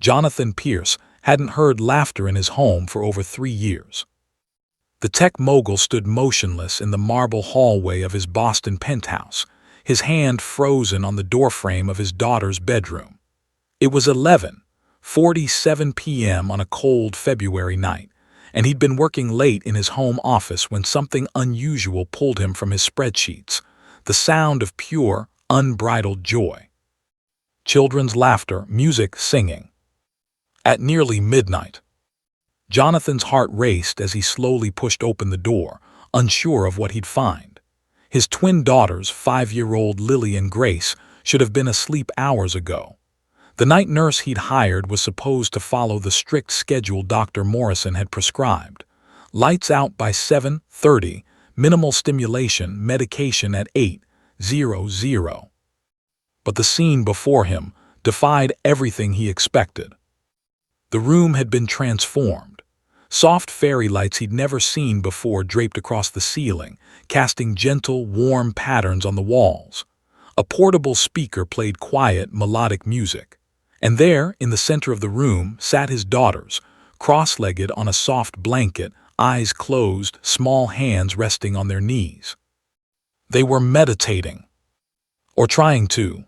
Jonathan Pierce hadn't heard laughter in his home for over 3 years. The tech mogul stood motionless in the marble hallway of his Boston penthouse, his hand frozen on the doorframe of his daughter's bedroom. It was 11:47 p.m. on a cold February night, and he'd been working late in his home office when something unusual pulled him from his spreadsheets, the sound of pure, unbridled joy. Children's laughter, music, singing. At nearly midnight, Jonathan's heart raced as he slowly pushed open the door, unsure of what he'd find. His twin daughters, 5-year-old Lily and Grace, should have been asleep hours ago. The night nurse he'd hired was supposed to follow the strict schedule Dr. Morrison had prescribed. Lights out by 7:30, minimal stimulation, medication at 8:00. But the scene before him defied everything he expected. The room had been transformed. Soft fairy lights he'd never seen before draped across the ceiling, casting gentle, warm patterns on the walls. A portable speaker played quiet, melodic music. And there, in the center of the room, sat his daughters, cross-legged on a soft blanket, eyes closed, small hands resting on their knees. They were meditating. Or trying to.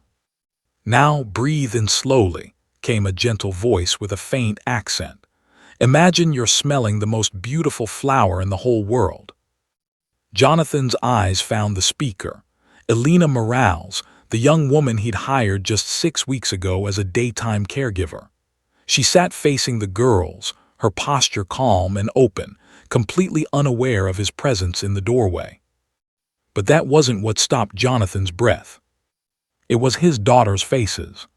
"Now breathe in slowly," came a gentle voice with a faint accent. "Imagine you're smelling the most beautiful flower in the whole world." Jonathan's eyes found the speaker. Elina Morales, the young woman he'd hired just 6 weeks ago as a daytime caregiver. She sat facing the girls, her posture calm and open, completely unaware of his presence in the doorway. But that wasn't what stopped Jonathan's breath. It was his daughters' faces.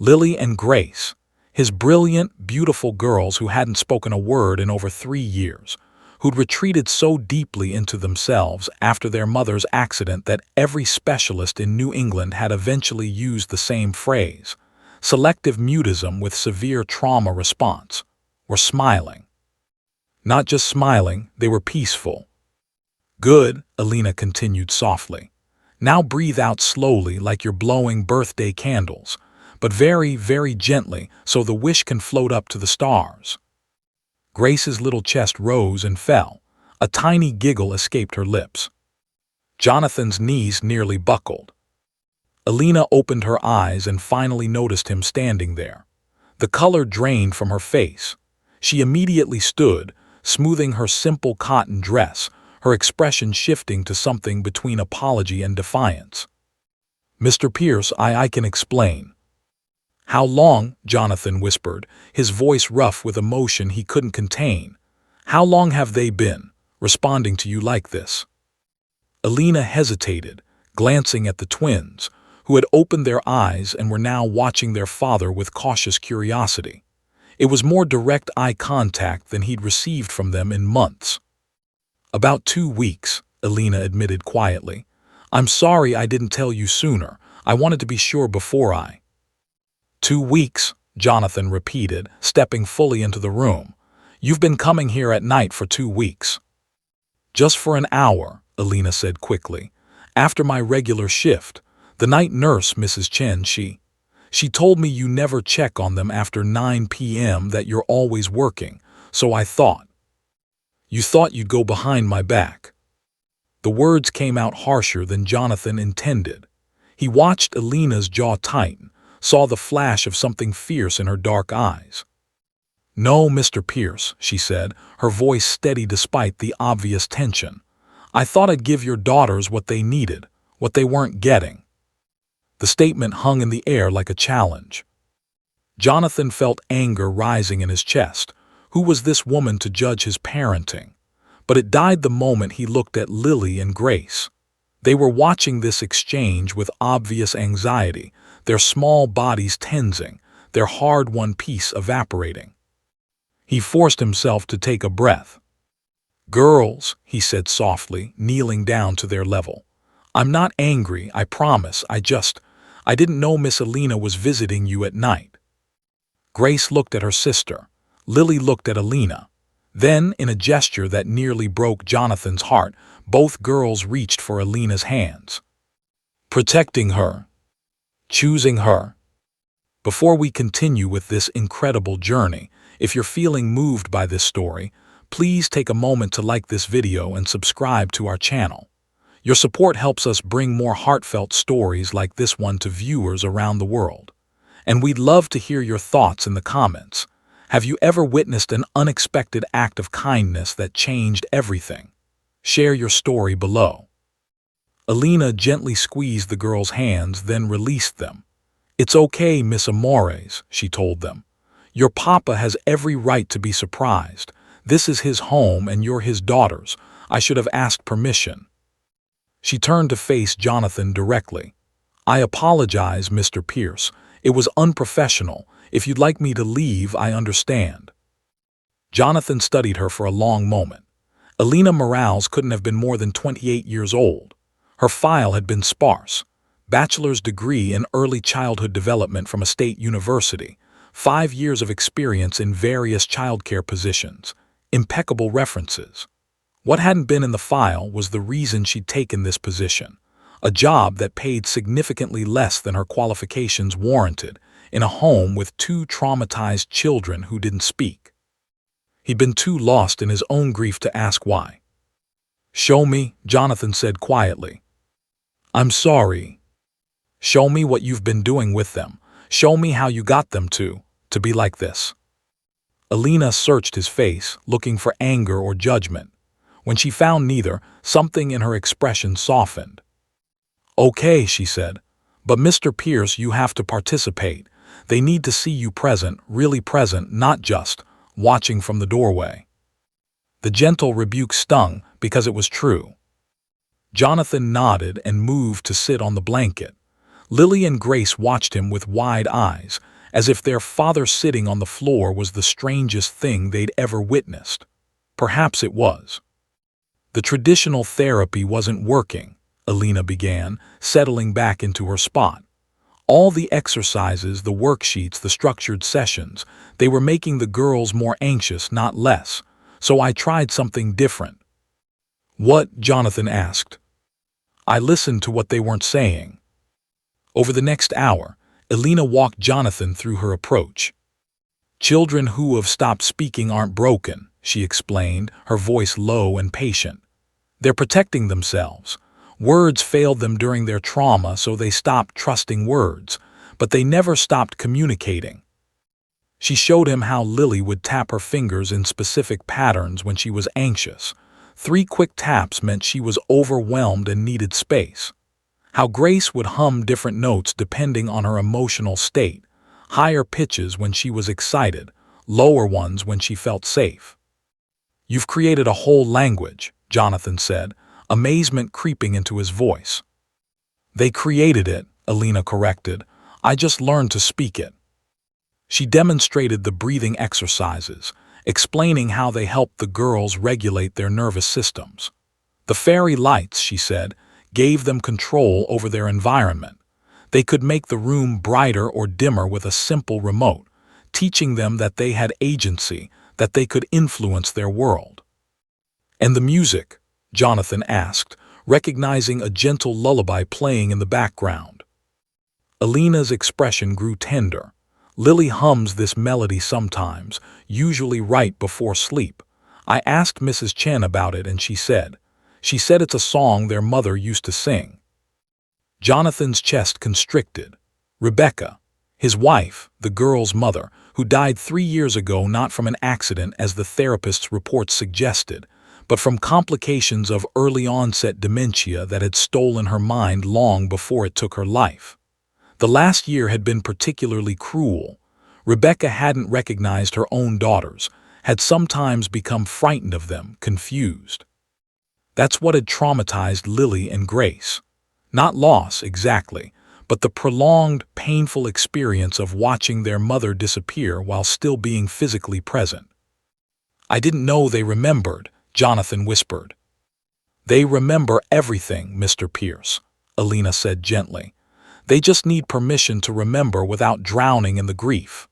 Lily and Grace, his brilliant, beautiful girls who hadn't spoken a word in over 3 years, who'd retreated so deeply into themselves after their mother's accident that every specialist in New England had eventually used the same phrase, selective mutism with severe trauma response, were smiling. Not just smiling, they were peaceful. "Good," Elina continued softly. "Now breathe out slowly like you're blowing birthday candles, but very, very gently so the wish can float up to the stars." Grace's little chest rose and fell. A tiny giggle escaped her lips. Jonathan's knees nearly buckled. Elina opened her eyes and finally noticed him standing there. The color drained from her face. She immediately stood, smoothing her simple cotton dress, her expression shifting to something between apology and defiance. "Mr. Pierce, I can explain." "How long?" Jonathan whispered, his voice rough with emotion he couldn't contain. "How long have they been responding to you like this?" Elina hesitated, glancing at the twins, who had opened their eyes and were now watching their father with cautious curiosity. It was more direct eye contact than he'd received from them in months. "About 2 weeks," Elina admitted quietly. "I'm sorry I didn't tell you sooner. I wanted to be sure before I—" "2 weeks," Jonathan repeated, stepping fully into the room. "You've been coming here at night for 2 weeks." "Just for an hour," Elina said quickly. "After my regular shift. The night nurse, Mrs. Chen, she told me you never check on them after 9 p.m., that you're always working, so I thought." "You thought you'd go behind my back." The words came out harsher than Jonathan intended. He watched Elina's jaw tighten, saw the flash of something fierce in her dark eyes. "No, Mr. Pierce," she said, her voice steady despite the obvious tension. "I thought I'd give your daughters what they needed, what they weren't getting." The statement hung in the air like a challenge. Jonathan felt anger rising in his chest. Who was this woman to judge his parenting? But it died the moment he looked at Lily and Grace. They were watching this exchange with obvious anxiety, their small bodies tensing, their hard-won peace evaporating. He forced himself to take a breath. "Girls," he said softly, kneeling down to their level. "I'm not angry, I promise. I didn't know Miss Elina was visiting you at night." Grace looked at her sister. Lily looked at Elina. Then, in a gesture that nearly broke Jonathan's heart, both girls reached for Elina's hands. "Protecting her. Choosing her." Before we continue with this incredible journey, if you're feeling moved by this story, please take a moment to like this video and subscribe to our channel. Your support helps us bring more heartfelt stories like this one to viewers around the world. And we'd love to hear your thoughts in the comments. Have you ever witnessed an unexpected act of kindness that changed everything? Share your story below. Elina gently squeezed the girl's hands, then released them. "It's okay, Miss Amores," she told them. "Your papa has every right to be surprised. This is his home and you're his daughters. I should have asked permission." She turned to face Jonathan directly. "I apologize, Mr. Pierce. It was unprofessional. If you'd like me to leave, I understand." Jonathan studied her for a long moment. Elina Morales couldn't have been more than 28 years old. Her file had been sparse. Bachelor's degree in early childhood development from a state university, 5 years of experience in various childcare positions, impeccable references. What hadn't been in the file was the reason she'd taken this position, a job that paid significantly less than her qualifications warranted, in a home with 2 traumatized children who didn't speak. He'd been too lost in his own grief to ask why. "Show me," Jonathan said quietly. "I'm sorry. Show me what you've been doing with them. Show me how you got them to be like this." Elina searched his face, looking for anger or judgment. When she found neither, something in her expression softened. "Okay," she said, "but Mr. Pierce, you have to participate. They need to see you present, really present, not just watching from the doorway." The gentle rebuke stung because it was true. Jonathan nodded and moved to sit on the blanket. Lily and Grace watched him with wide eyes, as if their father sitting on the floor was the strangest thing they'd ever witnessed. Perhaps it was. "The traditional therapy wasn't working," Elina began, settling back into her spot. "All the exercises, the worksheets, the structured sessions, they were making the girls more anxious, not less. So I tried something different." "What?" Jonathan asked. "I listened to what they weren't saying." Over the next hour, Elina walked Jonathan through her approach. "Children who have stopped speaking aren't broken," she explained, her voice low and patient. "They're protecting themselves. Words failed them during their trauma, so they stopped trusting words, but they never stopped communicating." She showed him how Lily would tap her fingers in specific patterns when she was anxious. 3 quick taps meant she was overwhelmed and needed space. How Grace would hum different notes depending on her emotional state, higher pitches when she was excited, lower ones when she felt safe. "You've created a whole language," Jonathan said, amazement creeping into his voice. "They created it," Elina corrected. "I just learned to speak it." She demonstrated the breathing exercises, explaining how they helped the girls regulate their nervous systems. The fairy lights, she said, gave them control over their environment. They could make the room brighter or dimmer with a simple remote, teaching them that they had agency, that they could influence their world. "And the music?" Jonathan asked, recognizing a gentle lullaby playing in the background. Elina's expression grew tender. "Lily hums this melody sometimes, usually right before sleep. I asked Mrs. Chen about it and she said it's a song their mother used to sing." Jonathan's chest constricted. Rebecca, his wife, the girl's mother, who died 3 years ago not from an accident as the therapist's reports suggested, but from complications of early-onset dementia that had stolen her mind long before it took her life. The last year had been particularly cruel. Rebecca hadn't recognized her own daughters, had sometimes become frightened of them, confused. That's what had traumatized Lily and Grace. Not loss, exactly, but the prolonged, painful experience of watching their mother disappear while still being physically present. "I didn't know they remembered," Jonathan whispered. "They remember everything, Mr. Pierce," Elina said gently. "They just need permission to remember without drowning in the grief."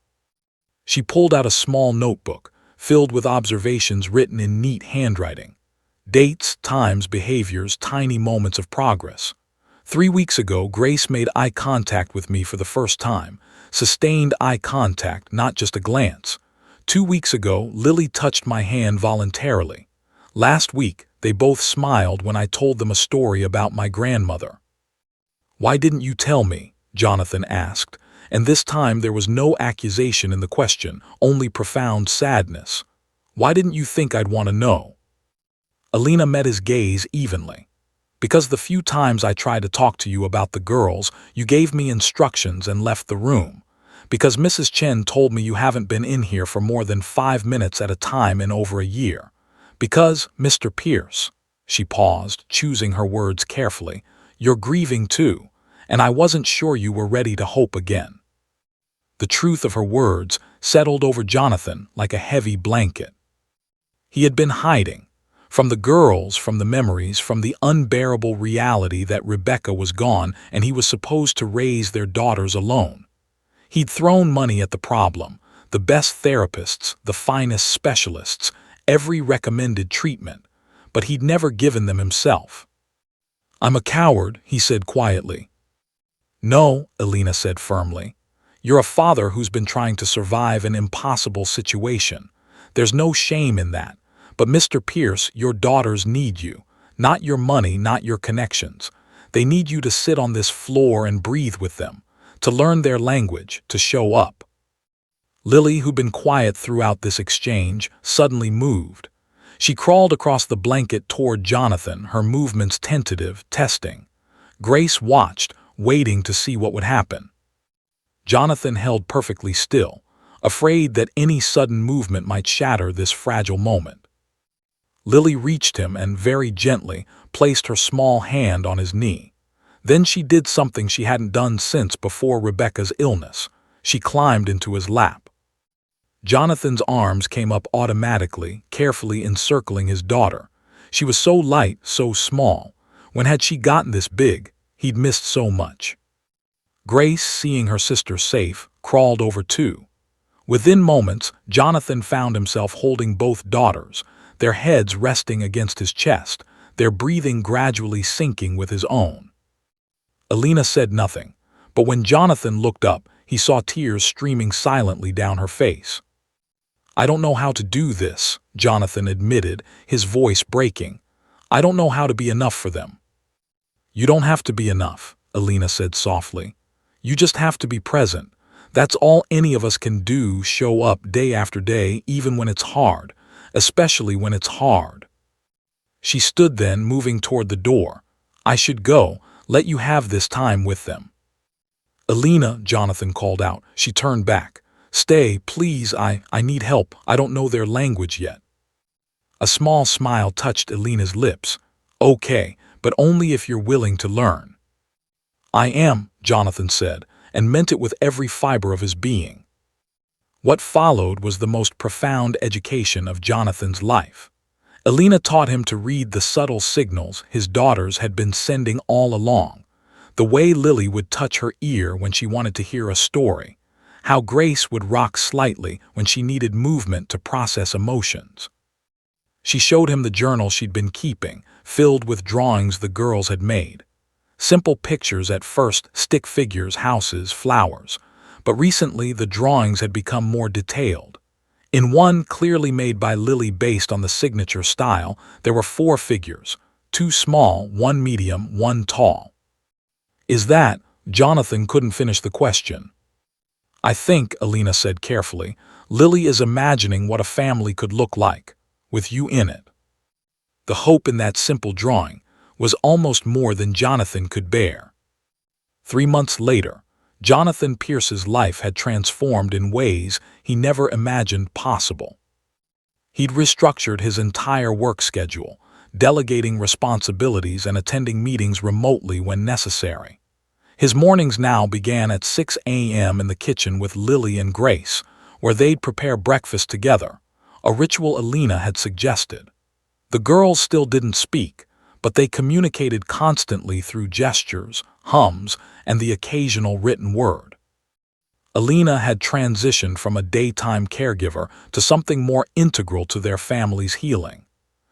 She pulled out a small notebook, filled with observations written in neat handwriting. Dates, times, behaviors, tiny moments of progress. 3 weeks ago, Grace made eye contact with me for the first time, sustained eye contact, not just a glance. 2 weeks ago, Lily touched my hand voluntarily. Last week, they both smiled when I told them a story about my grandmother. "Why didn't you tell me?" Jonathan asked, and this time there was no accusation in the question, only profound sadness. "Why didn't you think I'd want to know?" Elina met his gaze evenly. "Because the few times I tried to talk to you about the girls, you gave me instructions and left the room. Because Mrs. Chen told me you haven't been in here for more than 5 minutes at a time in over a year. Because, Mr. Pierce," she paused, choosing her words carefully, "you're grieving too, and I wasn't sure you were ready to hope again." The truth of her words settled over Jonathan like a heavy blanket. He had been hiding. From the girls, from the memories, from the unbearable reality that Rebecca was gone and he was supposed to raise their daughters alone. He'd thrown money at the problem, the best therapists, the finest specialists, every recommended treatment, but he'd never given them himself. "I'm a coward," he said quietly. "No," Elina said firmly. "You're a father who's been trying to survive an impossible situation. There's no shame in that. But Mr. Pierce, your daughters need you. Not your money, not your connections. They need you to sit on this floor and breathe with them, to learn their language, to show up." Lily, who'd been quiet throughout this exchange, suddenly moved. She crawled across the blanket toward Jonathan, her movements tentative, testing. Grace watched, waiting to see what would happen. Jonathan held perfectly still, afraid that any sudden movement might shatter this fragile moment. Lily reached him and, very gently, placed her small hand on his knee. Then she did something she hadn't done since before Rebecca's illness. She climbed into his lap. Jonathan's arms came up automatically, carefully encircling his daughter. She was so light, so small. When had she gotten this big? He'd missed so much. Grace, seeing her sister safe, crawled over too. Within moments, Jonathan found himself holding both daughters, their heads resting against his chest, their breathing gradually sinking with his own. Elina said nothing, but when Jonathan looked up, he saw tears streaming silently down her face. "I don't know how to do this," Jonathan admitted, his voice breaking. "I don't know how to be enough for them." "You don't have to be enough," Elina said softly. "You just have to be present. That's all any of us can do, show up day after day, even when it's hard, especially when it's hard." She stood then, moving toward the door. "I should go, let you have this time with them." "Elina," Jonathan called out. She turned back. "Stay, please, I need help. I don't know their language yet." A small smile touched Elina's lips. "Okay, but only if you're willing to learn." "I am," Jonathan said, and meant it with every fiber of his being. What followed was the most profound education of Jonathan's life. Elina taught him to read the subtle signals his daughters had been sending all along. The way Lily would touch her ear when she wanted to hear a story. How Grace would rock slightly when she needed movement to process emotions. She showed him the journal she'd been keeping, filled with drawings the girls had made. Simple pictures at first, stick figures, houses, flowers. But recently the drawings had become more detailed. In one, clearly made by Lily based on the signature style, there were 4 figures, 2 small, 1 medium, 1 tall. "Is that?" Jonathan couldn't finish the question. "I think," Elina said carefully, "Lily is imagining what a family could look like, with you in it." The hope in that simple drawing was almost more than Jonathan could bear. 3 months later, Jonathan Pierce's life had transformed in ways he never imagined possible. He'd restructured his entire work schedule, delegating responsibilities and attending meetings remotely when necessary. His mornings now began at 6 a.m. in the kitchen with Lily and Grace, where they'd prepare breakfast together, a ritual Elina had suggested. The girls still didn't speak, but they communicated constantly through gestures, hums, and the occasional written word. Elina had transitioned from a daytime caregiver to something more integral to their family's healing.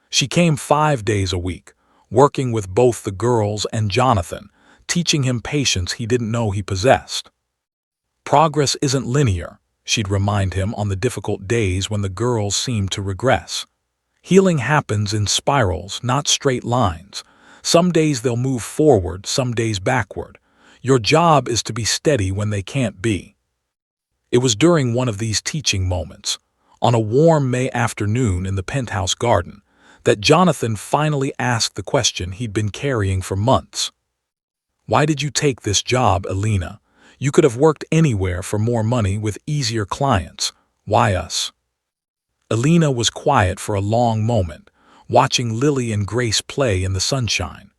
She came 5 days a week, working with both the girls and Jonathan, teaching him patience he didn't know he possessed. Progress isn't linear, she'd remind him on the difficult days when the girls seemed to regress. Healing happens in spirals, not straight lines. Some days they'll move forward, some days backward. Your job is to be steady when they can't be. It was during one of these teaching moments, on a warm May afternoon in the penthouse garden, that Jonathan finally asked the question he'd been carrying for months. "Why did you take this job, Elina? You could have worked anywhere for more money with easier clients. Why us?" Elina was quiet for a long moment, watching Lily and Grace play in the sunshine.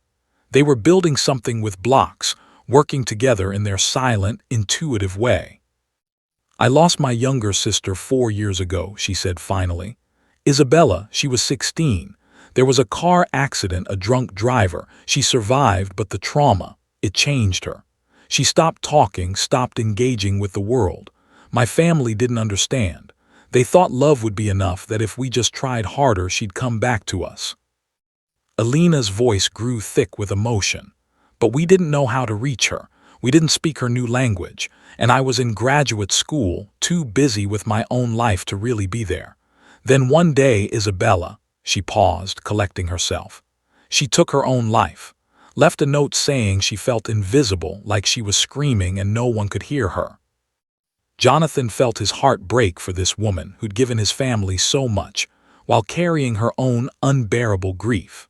They were building something with blocks, working together in their silent, intuitive way. "I lost my younger sister 4 years ago," she said finally. "Isabella, she was 16. There was a car accident, a drunk driver. She survived, but the trauma, it changed her. She stopped talking, stopped engaging with the world. My family didn't understand. They thought love would be enough, that if we just tried harder, she'd come back to us." Elina's voice grew thick with emotion. "But we didn't know how to reach her. We didn't speak her new language, and I was in graduate school, too busy with my own life to really be there. Then one day, Isabella," she paused, collecting herself. "She took her own life. Left a note saying she felt invisible, like she was screaming and no one could hear her." Jonathan felt his heart break for this woman who'd given his family so much, while carrying her own unbearable grief.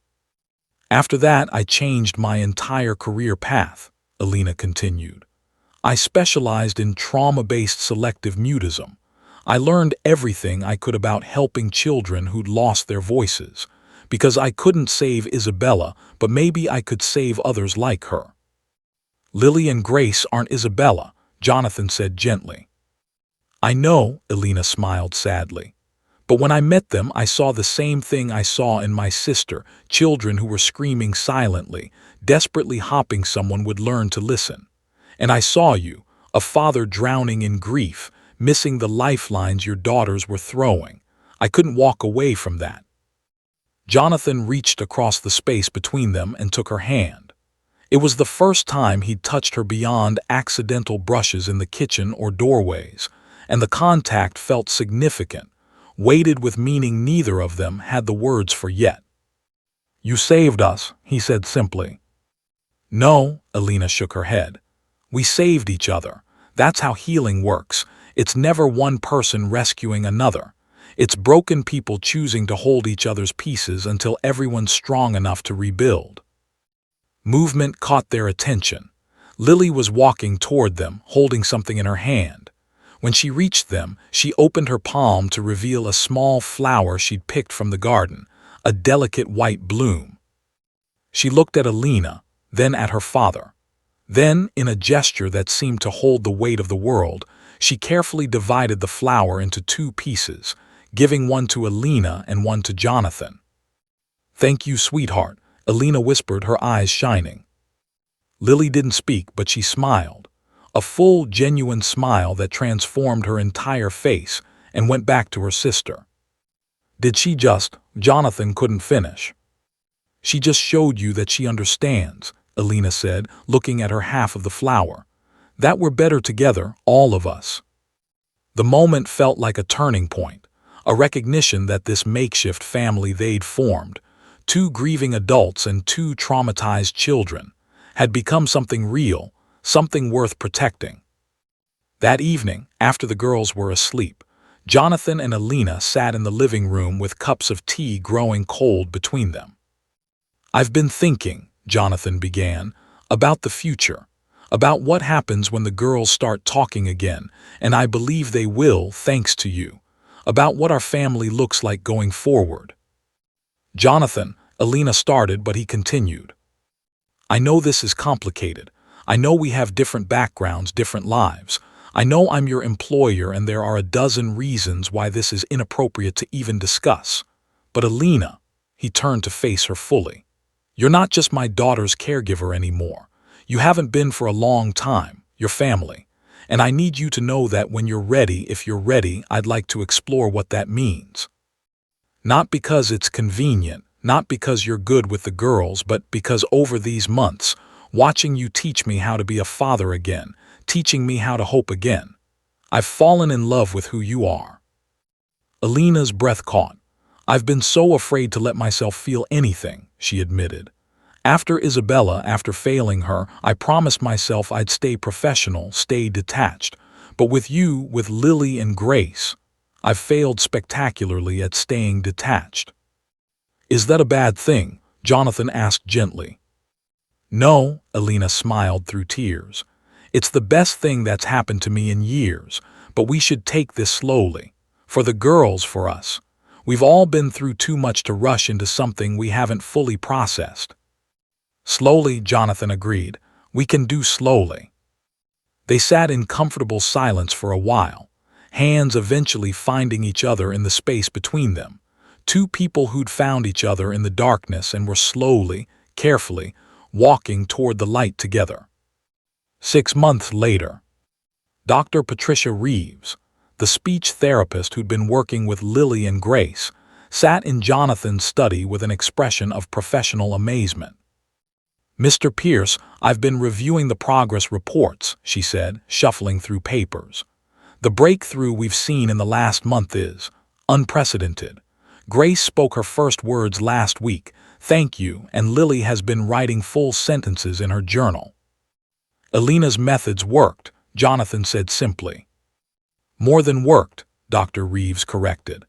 "After that, I changed my entire career path," Elina continued. "I specialized in trauma-based selective mutism. I learned everything I could about helping children who'd lost their voices, because I couldn't save Isabella, but maybe I could save others like her." "Lily and Grace aren't Isabella," Jonathan said gently. "I know," Elina smiled sadly. "But when I met them, I saw the same thing I saw in my sister, children who were screaming silently, desperately hoping someone would learn to listen. And I saw you, a father drowning in grief, missing the lifelines your daughters were throwing. I couldn't walk away from that." Jonathan reached across the space between them and took her hand. It was the first time he'd touched her beyond accidental brushes in the kitchen or doorways, and the contact felt significant, weighted with meaning neither of them had the words for yet. "You saved us," he said simply. "No," Elina shook her head. "We saved each other. That's how healing works. It's never one person rescuing another. It's broken people choosing to hold each other's pieces until everyone's strong enough to rebuild." Movement caught their attention. Lily was walking toward them, holding something in her hand. When she reached them, she opened her palm to reveal a small flower she'd picked from the garden, a delicate white bloom. She looked at Elina, then at her father. Then, in a gesture that seemed to hold the weight of the world, she carefully divided the flower into 2 pieces, giving one to Elina and one to Jonathan. "Thank you, sweetheart," Elina whispered, her eyes shining. Lily didn't speak, but she smiled. A full, genuine smile that transformed her entire face, and went back to her sister. "Did she just—" Jonathan couldn't finish. "She just showed you that she understands," Elina said, looking at her half of the flower. "That we're better together, all of us." The moment felt like a turning point, a recognition that this makeshift family they'd formed, 2 grieving adults and 2 traumatized children, had become something real, something worth protecting. That evening, after the girls were asleep, Jonathan and Elina sat in the living room with cups of tea growing cold between them. "I've been thinking," Jonathan began, "about the future, about what happens when the girls start talking again, and I believe they will, thanks to you, about what our family looks like going forward." "Jonathan," Elina started, but he continued. "I know this is complicated. I know we have different backgrounds, different lives. I know I'm your employer and there are a dozen reasons why this is inappropriate to even discuss. But Elina," he turned to face her fully, "you're not just my daughter's caregiver anymore. You haven't been for a long time, your family. And I need you to know that when you're ready, if you're ready, I'd like to explore what that means. Not because it's convenient, not because you're good with the girls, but because over these months, watching you teach me how to be a father again, teaching me how to hope again, I've fallen in love with who you are." Elina's breath caught. "I've been so afraid to let myself feel anything," she admitted. After failing her, I promised myself I'd stay professional, stay detached. But with you, with Lily and Grace, I've failed spectacularly at staying detached." "Is that a bad thing?" Jonathan asked gently. "No," Elina smiled through tears. "It's the best thing that's happened to me in years, but we should take this slowly. For the girls, for us. We've all been through too much to rush into something we haven't fully processed." "Slowly," Jonathan agreed. "We can do slowly." They sat in comfortable silence for a while, hands eventually finding each other in the space between them. Two people who'd found each other in the darkness and were slowly, carefully, walking toward the light together. 6 months later, Dr. Patricia Reeves, the speech therapist who'd been working with Lily and Grace, sat in Jonathan's study with an expression of professional amazement. "Mr. Pierce, I've been reviewing the progress reports," she said, shuffling through papers. "The breakthrough we've seen in the last month is unprecedented. Grace spoke her first words last week, 'Thank you,' and Lily has been writing full sentences in her journal." "Elina's methods worked," Jonathan said simply. "More than worked," Dr. Reeves corrected.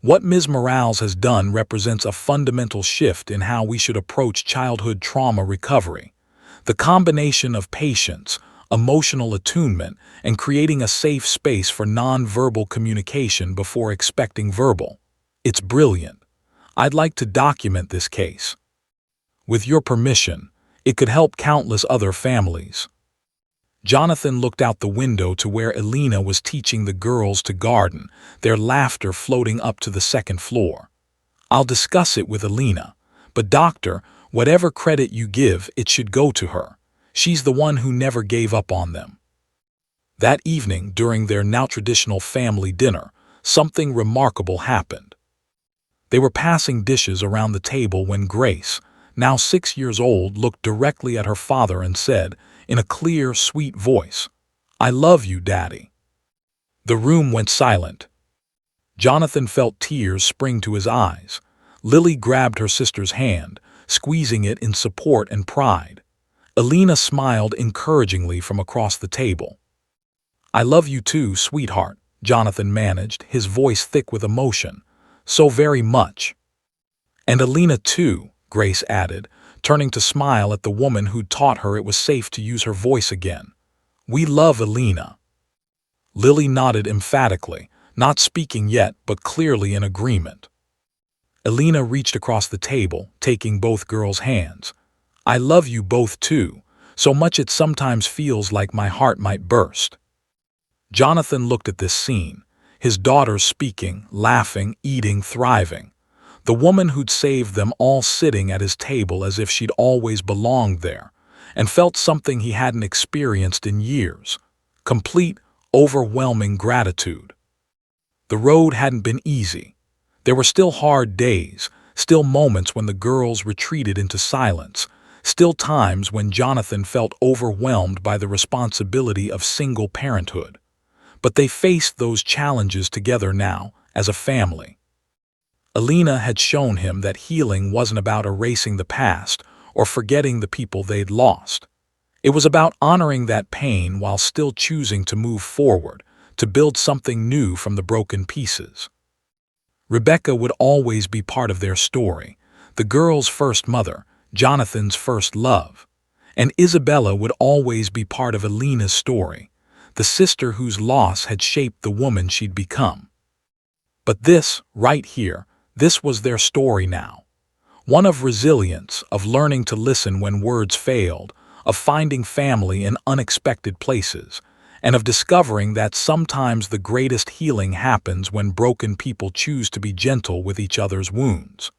"What Ms. Morales has done represents a fundamental shift in how we should approach childhood trauma recovery. The combination of patience, emotional attunement, and creating a safe space for non-verbal communication before expecting verbal. It's brilliant. I'd like to document this case. With your permission, it could help countless other families." Jonathan looked out the window to where Elina was teaching the girls to garden, their laughter floating up to the second floor. "I'll discuss it with Elina. But doctor, whatever credit you give, it should go to her. She's the one who never gave up on them." That evening, during their now traditional family dinner, something remarkable happened. They were passing dishes around the table when Grace, now 6 years old, looked directly at her father and said, in a clear, sweet voice, "I love you, Daddy." The room went silent. Jonathan felt tears spring to his eyes. Lily grabbed her sister's hand, squeezing it in support and pride. Elina smiled encouragingly from across the table. "I love you too, sweetheart," Jonathan managed, his voice thick with emotion. "So very much." "And Elina too," Grace added, turning to smile at the woman who'd taught her it was safe to use her voice again. "We love Elina." Lily nodded emphatically, not speaking yet, but clearly in agreement. Elina reached across the table, taking both girls' hands. "I love you both too, so much it sometimes feels like my heart might burst." Jonathan looked at this scene, his daughters speaking, laughing, eating, thriving. The woman who'd saved them all sitting at his table as if she'd always belonged there, and felt something he hadn't experienced in years. Complete, overwhelming gratitude. The road hadn't been easy. There were still hard days, still moments when the girls retreated into silence, still times when Jonathan felt overwhelmed by the responsibility of single parenthood. But they faced those challenges together now, as a family. Elina had shown him that healing wasn't about erasing the past or forgetting the people they'd lost. It was about honoring that pain while still choosing to move forward, to build something new from the broken pieces. Rebecca would always be part of their story, the girl's first mother, Jonathan's first love. And Isabella would always be part of Elina's story, the sister whose loss had shaped the woman she'd become. But this, right here, this was their story now. One of resilience, of learning to listen when words failed, of finding family in unexpected places, and of discovering that sometimes the greatest healing happens when broken people choose to be gentle with each other's wounds.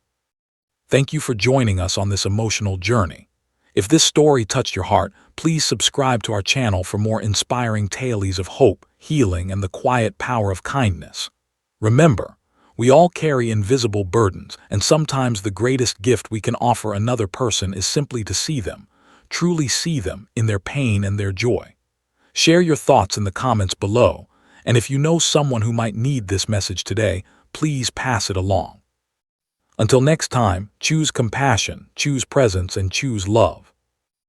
Thank you for joining us on this emotional journey. If this story touched your heart, please subscribe to our channel for more inspiring tales of hope, healing, and the quiet power of kindness. Remember, we all carry invisible burdens, and sometimes the greatest gift we can offer another person is simply to see them, truly see them, in their pain and their joy. Share your thoughts in the comments below, And if you know someone who might need this message today, please pass it along. Until next time, choose compassion, choose presence, and choose love.